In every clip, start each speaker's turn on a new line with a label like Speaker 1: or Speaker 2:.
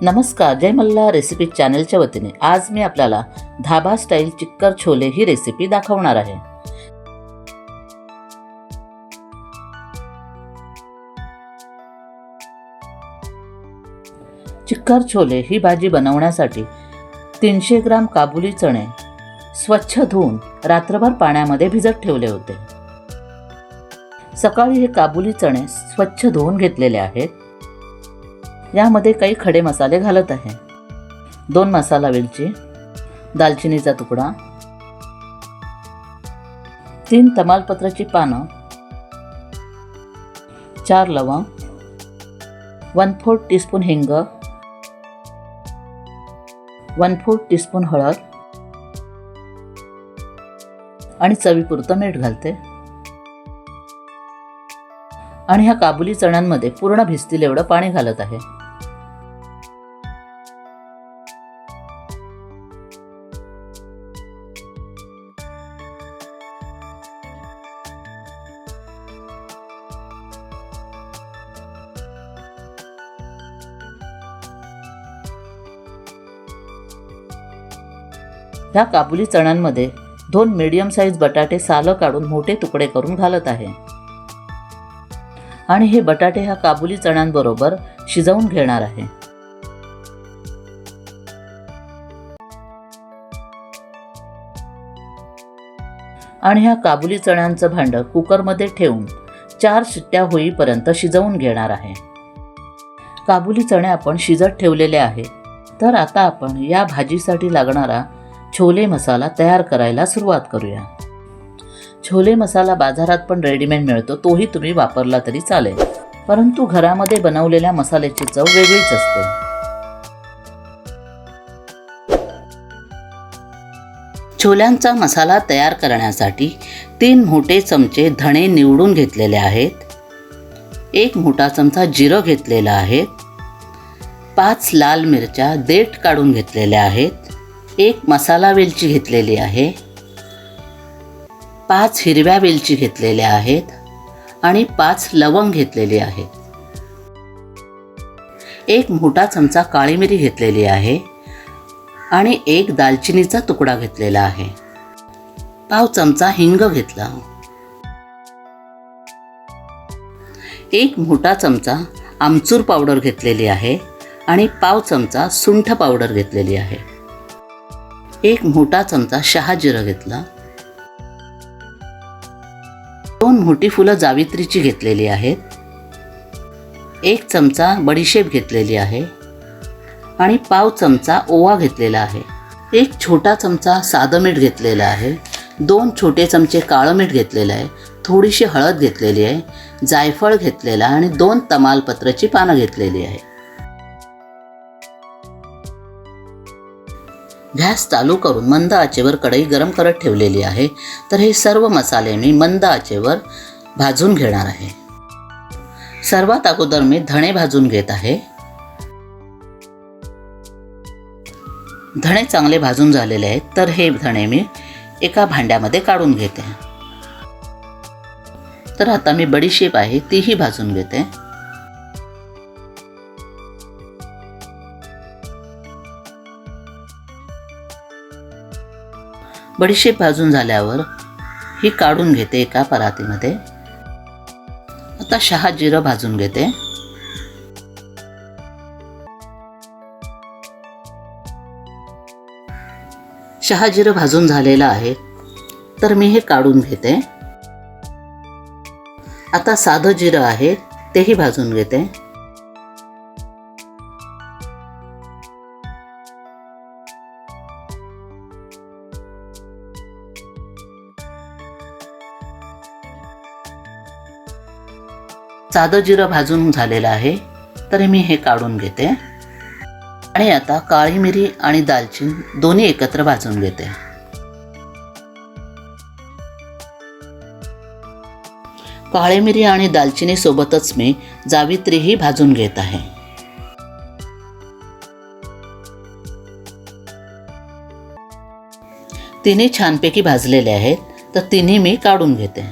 Speaker 1: नमस्कार, जय मल्हार रेसिपी चॅनलच्या वतीने आज मी आपल्याला धाबा स्टाईल चिक्कर छोले ही रेसिपी दाखवणार आहे। चिक्कर छोले ही भाजी बनवण्यासाठी 300 ग्राम काबुली चणे स्वच्छ धुवून रात्रभर पाण्यामध्ये भिजत ठेवले होते। सकाळी हे काबुली चणे स्वच्छ धुवून घेतलेले आहेत। यामध्ये काही खडे मसाले घालत आहे। 2 मसाला वेलची, दालचिनीचा तुकडा, 3 तमालपत्राची पानं, 4 लवंग, 1/4 टीस्पून हिंग, 1/4 टीस्पून हळद आणि चवीपुरतं मीठ घालते। आणि ह्या काबुली चण्यांमध्ये पूर्ण भिजतील एवढं पाणी घालत आहे। ह्या काबुली चण्यांमध्ये 2 मीडियम साईज बटाटे सालं काढून मोठे तुकडे करून घालत आहे। आणि हे बटाटे ह्या काबुली चण्यांबरोबर शिजवून घेणार आहे। आणि ह्या काबुली चण्यांचं भांडं कुकरमध्ये ठेवून 4 शिट्ट्या होईपर्यंत शिजवून घेणार आहे। काबुली चणे आपण शिजत ठेवलेले आहे। तर आता आपण या भाजीसाठी लागणारा छोले मसाला तयार करायला सुरुवात करूया। छोले मसाला बाजारात पण रेडीमेड मिळतो, तोही तुम्ही वापरला तरी चालेल, परंतु घरामध्ये बनवलेल्या मसाल्याची चव वेगळीच असते। छोल्यांचा मसाला तयार करण्यासाठी 3 मोठे चमचे धणे निवडून घेतलेले आहेत, 1 मोठा चमचा जिरं घेतलेलं आहे, 5 लाल मिरच्या देठ काढून घेतलेल्या आहेत, 1 मसाला वेलची घेतलेली आहे, 5 हिरव्या वेलची घेतलेल्या आहेत आणि 5 लवंग घेतलेली आहेत, 1 मोठा चमचा काळी मिरी घेतलेली आहे आणि 1 दालचिनीचा तुकडा घेतलेला आहे, पाव चमचा हिंग घेतला, 1 मोठा चमचा आमचूर पावडर घेतलेली आहे आणि पाव चमचा सुंठ पावडर घेतलेली आहे, 1 मोठा चमचा शहाजिरं घेतला, 2 मोठी फुलं जावित्रीची घेतलेली आहेत, 1 चमचा बडीशेप घेतलेली आहे आणि पाव चमचा ओवा घेतलेला आहे, 1 छोटा चमचा साधं मीठ घेतलेलं आहे, 2 छोटे चमचे काळं मीठ घेतलेलं आहे, थोडीशी हळद घेतलेली आहे, जायफळ घेतलेला आणि 2 तमालपत्राची पानं घेतलेली आहे। गॅस चालू करून मंद आचेवर कढई गरम करत ठेवलेली आहे। तर हे सर्व मसाले मी मंद आचेवर भाजून घेणार आहे। सर्वात अगोदर मी धणे भाजून घेत आहे। धणे चांगले भाजून झालेले आहेत, तर हे धणे मी एका भांड्यामध्ये काढून घेते। तर आता मी बडीशेप आहे तीही भाजून घेते। बडीशेप भाजून झाल्यावर ही काढून घेते एका परातीमध्ये। आता शहाजिरं भाजून घेते। शहाजिरं भाजून झालेलं आहे, तर मी हे काढून घेते। आता साधं जिरं आहे तेही भाजून घेते। साधं जिरं भाजून झालेलं आहे, तर मी हे काढून घेते। आणि आता काळी मिरी आणि दालचिनी दोन्ही एकत्र भाजून घेते। काळी मिरी आणि दालचिनी सोबतच मी जावित्रीही भाजून घेत आहे। तिन्ही छानपैकी भाजलेले आहेत, तर तिन्ही मी काढून घेते।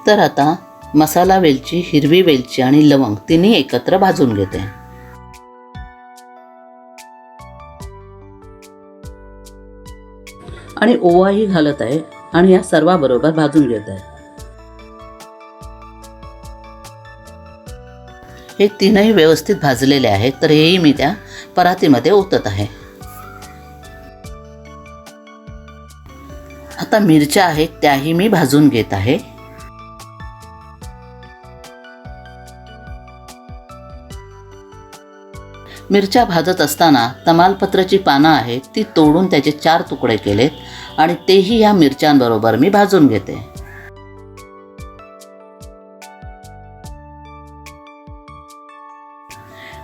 Speaker 1: तर आता मसाला वेलची, हिरवी वेलची आणि लवंग तिन्ही एकत्र भाजून घेते. आणि ओवाही घालत आहे आणि या सर्वाबरोबर भाजून घेत आहे. हे तीनही व्यवस्थित भाजलेले आहेत, तर हेही मी त्या परातीमध्ये ओतत आहे. आता मिरच्या आहेत त्याही मी भाजून घेत आहे. मिरच्या भाजत असताना तमालपत्राची पानं आहेत ती तोडून त्याचे 4 तुकडे केलेत आणि तेही या मिरच्यांबरोबर मी भाजून घेते.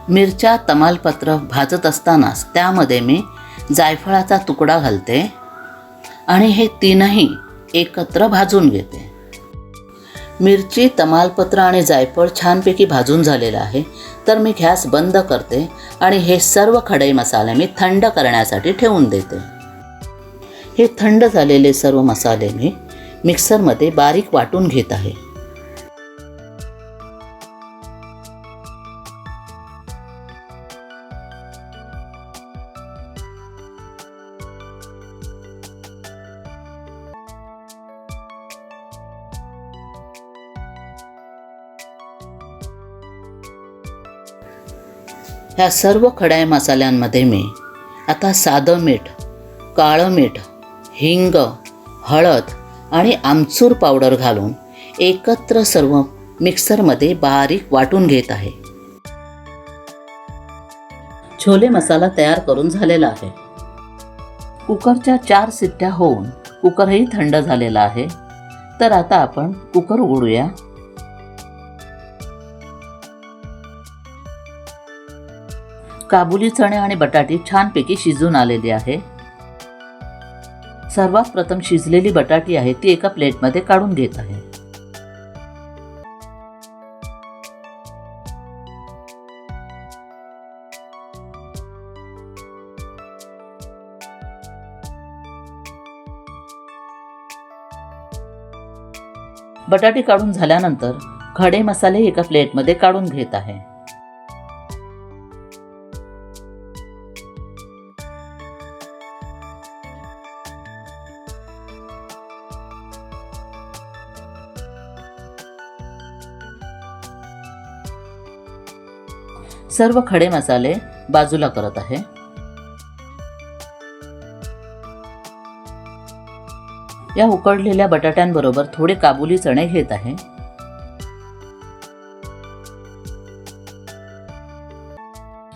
Speaker 1: मिरच्या तमालपत्र भाजत असतानाच त्यामध्ये मी जायफळाचा तुकडा घालते आणि हे तीनही एकत्र भाजून घेते. मिरची, तमालपत्र आणि जायफळ छानपैकी भाजून झालेलं आहे, तर मी गॅस बंद करते आणि हे सर्व खडे मसाले मी थंड करण्यासाठी ठेवून देते. हे थंड झालेले सर्व मसाले मी मिक्सरमध्ये बारीक वाटून घेत आहे. ह्या सर्व खड्या मसाल्यांमध्ये मी आता साधं मीठ, काळं मीठ, हिंग, हळद आणि आमचूर पावडर घालून एकत्र सर्व मिक्सरमध्ये बारीक वाटून घेत आहे. छोले मसाला तयार करून झालेला आहे. कुकरच्या 4 शिट्ट्या होऊन कुकरही थंड झालेला आहे, तर आता आपण कुकर उघडूया. काबुली चणे आणि बटाटी छानपैकी शिजून आलेली आहे. सर्वात प्रथम शिजलेली बटाटी आहे ती एका प्लेटमध्ये काढून घेत आहे. बटाटी काढून झाल्यानंतर खडे मसाले एका प्लेटमध्ये काढून घेत आहे. सर्व खडे मसाले बाजूला करत आहे. या उकडलेल्या बटाट्यांबरोबर थोडे काबुली चणे घेत आहे.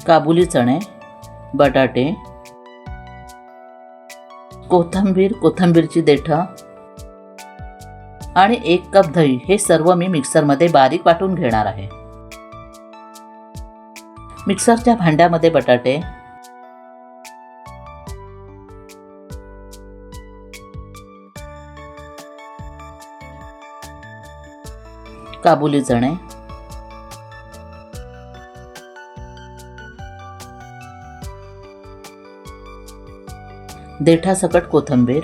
Speaker 1: काबुली चणे, बटाटे, कोथिंबीरची देठं आणि 1 कप दही हे सर्व मी मिक्सरमध्ये बारीक वाटून घेणार आहे. मिक्सरच्या भांड्यामध्ये बटाटे, काबुली चणे, देठासकट कोथिंबीर,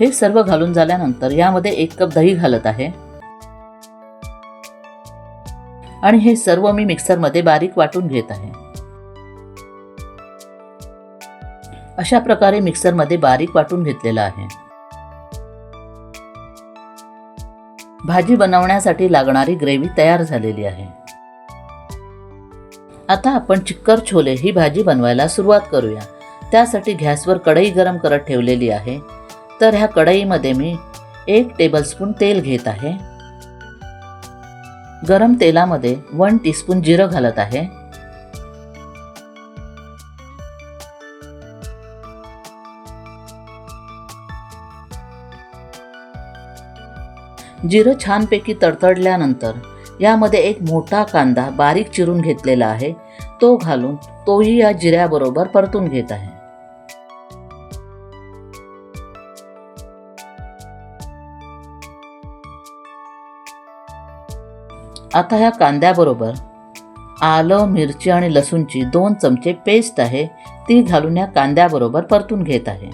Speaker 1: हे सर्व घालून झाल्यानंतर यामध्ये 1 कप दही घालत आहे आणि हे सर्व मी मिक्सरमध्ये बारीक वाटून घेत आहे. अशा प्रकारे मिक्सरमध्ये बारीक वाटून घेतलेला आहे. भाजी बनवण्यासाठी लागणारी ग्रेव्ही तयार झालेली आहे. आता आपण चिक्कर छोले ही भाजी बनवायला सुरुवात करूया. त्यासाठी गॅसवर कढई गरम करत ठेवलेली आहे. तर ह्या कढईमध्ये मी 1 टेबलस्पून तेल घेत आहे. गरम तेलामध्ये 1 टीस्पून जिरं घालत आहे. जिरं छानपैकी तडतडल्यानंतर यामध्ये 1 मोठा कांदा बारीक चिरून घेतलेला आहे तो घालून तोही या जिऱ्याबरोबर परतून घेत आहे. आता ह्या कांद्याबरोबर आलं, मिरची आणि लसूणची 2 चमचे पेस्ट आहे ती घालून या कांद्याबरोबर परतून घेत आहे.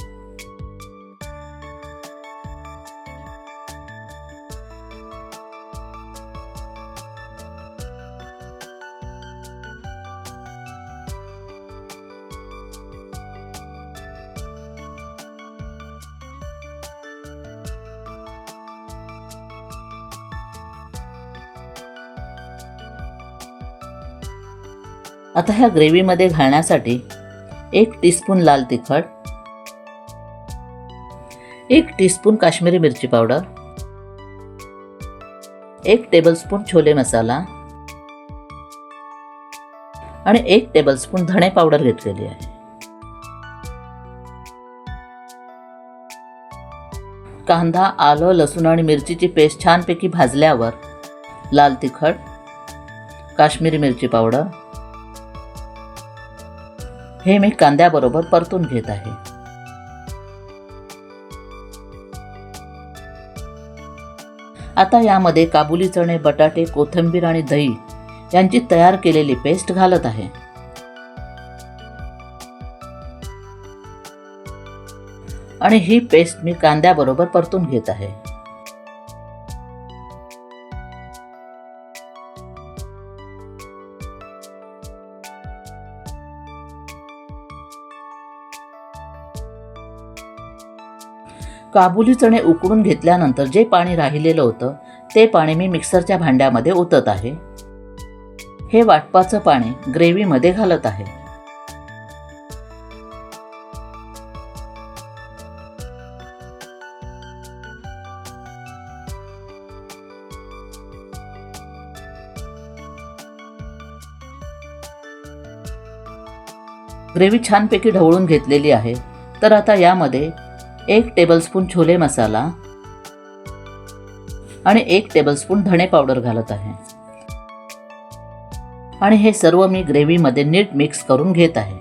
Speaker 1: आता ह्या ग्रेव्हीमध्ये घालण्यासाठी 1 टीस्पून लाल तिखट, 1 टीस्पून काश्मीरी मिरची पावडर, 1 टेबलस्पून छोले मसाला आणि 1 टेबलस्पून धणे पावडर घेतलेली आहे. कांदा, आलं, लसूण आणि मिरचीची पेस्ट छानपैकी भाजल्यावर लाल तिखट, काश्मीरी मिरची पावडर हे मी कांद्याबरोबर परतून घेत आहे. आता यामध्ये काबुली चणे, बटाटे, कोथिंबीर आणि दही यांची तयार केलेली पेस्ट घालत आहे. आणि ही पेस्ट मी कांद्याबरोबर परतून घेत आहे. काबुली चणे उकडून घेतल्यानंतर जे पाणी राहिलेलं होतं ते पाणी मी मिक्सरच्या भांड्यामध्ये ओतत आहे. हे वाटपाचं पाणी ग्रेव्हीमध्ये घालत आहे. ग्रेव्ही छानपैकी ढवळून घेतलेली आहे. तर आता यामध्ये 1 टेबलस्पून छोले मसाला आणि 1 टेबलस्पून धणे पावडर घालत आहे. आणि हे सर्व मी ग्रेव्हीमध्ये नीट मिक्स करून घेत आहे.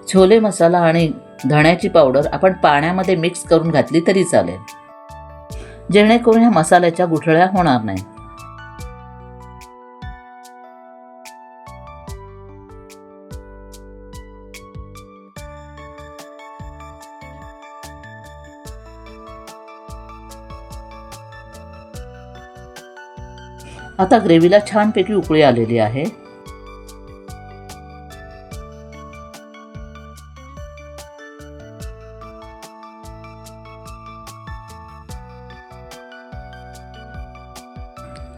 Speaker 1: छोले मसाला आणि धण्याची पावडर आपण पाण्यामध्ये मिक्स करून घातली तरी चालेल, जेणेकरून ह्या मसाल्याच्या गुठळ्या होणार नाही. आता ग्रेव्हीला छानपैकी उकळी आलेली आहे.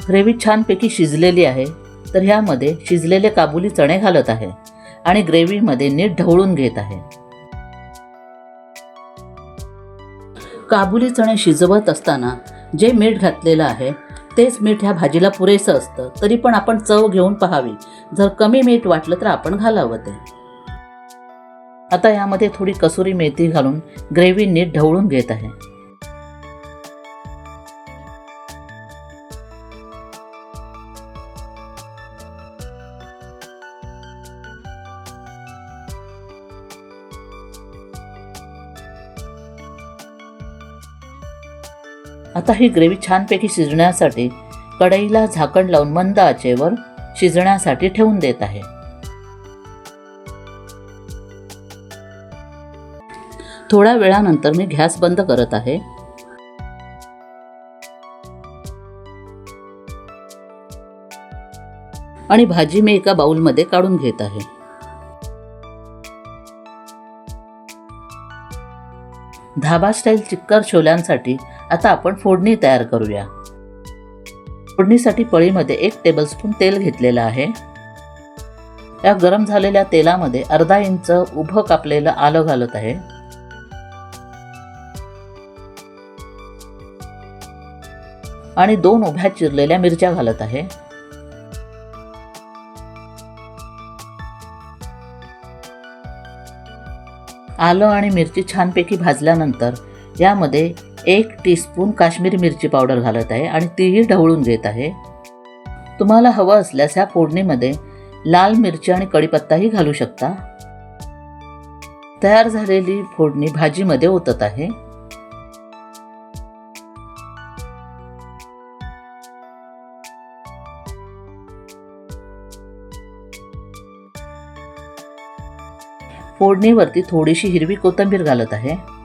Speaker 1: ग्रेव्ही छानपैकी शिजलेली आहे. तर ह्यामध्ये शिजलेले काबुली चणे घालत आहे आणि ग्रेव्हीमध्ये नीट ढवळून घेत आहे. काबुली चणे शिजवत असताना जे मीठ घातलेलं आहे तेच मीठ ह्या भाजीला पुरेसं असतं. तरी पण आपण चव घेऊन पाहावी. जर कमी मीठ वाटलं तर आपण घालावं ते. आता यामध्ये थोडी कसुरी मेथी घालून ग्रेव्ही नीट ढवळून घेत आहे. आता ही ग्रेव्ही छानपैकी शिजण्यासाठी कढईला झाकण लावून मंद आचेवर शिजण्यासाठी ठेवून देत आहे. थोड्या वेळानंतर मी गॅस बंद करत आहे. आणि भाजी मी एका बाउलमध्ये काढून घेत आहे. धाबा स्टाईल चिक्कर छोल्यांसाठी आता आपण फोडणी तयार करूया. फोडणीसाठी पळीमध्ये 1 टेबलस्पून तेल घेतलेलं आहे. या गरम झालेल्या तेलामध्ये अर्धा इंच उभं कापलेलं आलं घालत आहे. आणि 2 उभ्या चिरलेल्या मिरच्या घालत आहे. आलं आणि मिरची छानपैकी भाजल्यानंतर यामध्ये 1 टीस्पून काश्मीरी मिरची पावडर घालत आहे आणि तीही ढवळून घेत आहे. तुम्हाला हवं असल्यास या फोडणीमध्ये लाल मिरची आणि कढीपत्ताही घालू शकता. तयार झालेली फोडणी भाजीमध्ये ओतत आहे. फोडणीवरती थोडीशी हिरवी कोथिंबीर घालत आहे.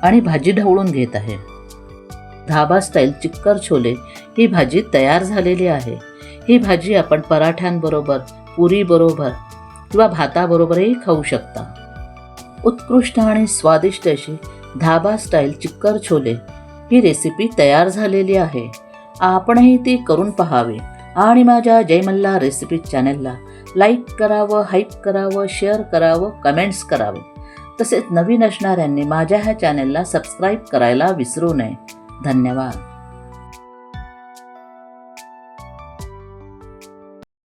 Speaker 1: आणि भाजी ढवळून घेत आहे. धाबा स्टाईल चिक्कर छोले ही भाजी तयार झालेली आहे. ही भाजी आपण पराठ्यांबरोबर, पुरीबरोबर किंवा भाताबरोबरही खाऊ शकता. उत्कृष्ट आणि स्वादिष्ट अशी धाबा स्टाईल चिक्कर छोले ही रेसिपी तयार झालेली आहे. आपणही ती करून पहावी आणि माझ्या जय मल्हार रेसिपी चॅनलला लाईक करावं, हाईप करावं, शेअर करावं, कमेंट्स करावे. तसेच नवीन असणाऱ्यांनी माझ्या ह्या चॅनलला सबस्क्राईब करायला विसरू नये. धन्यवाद.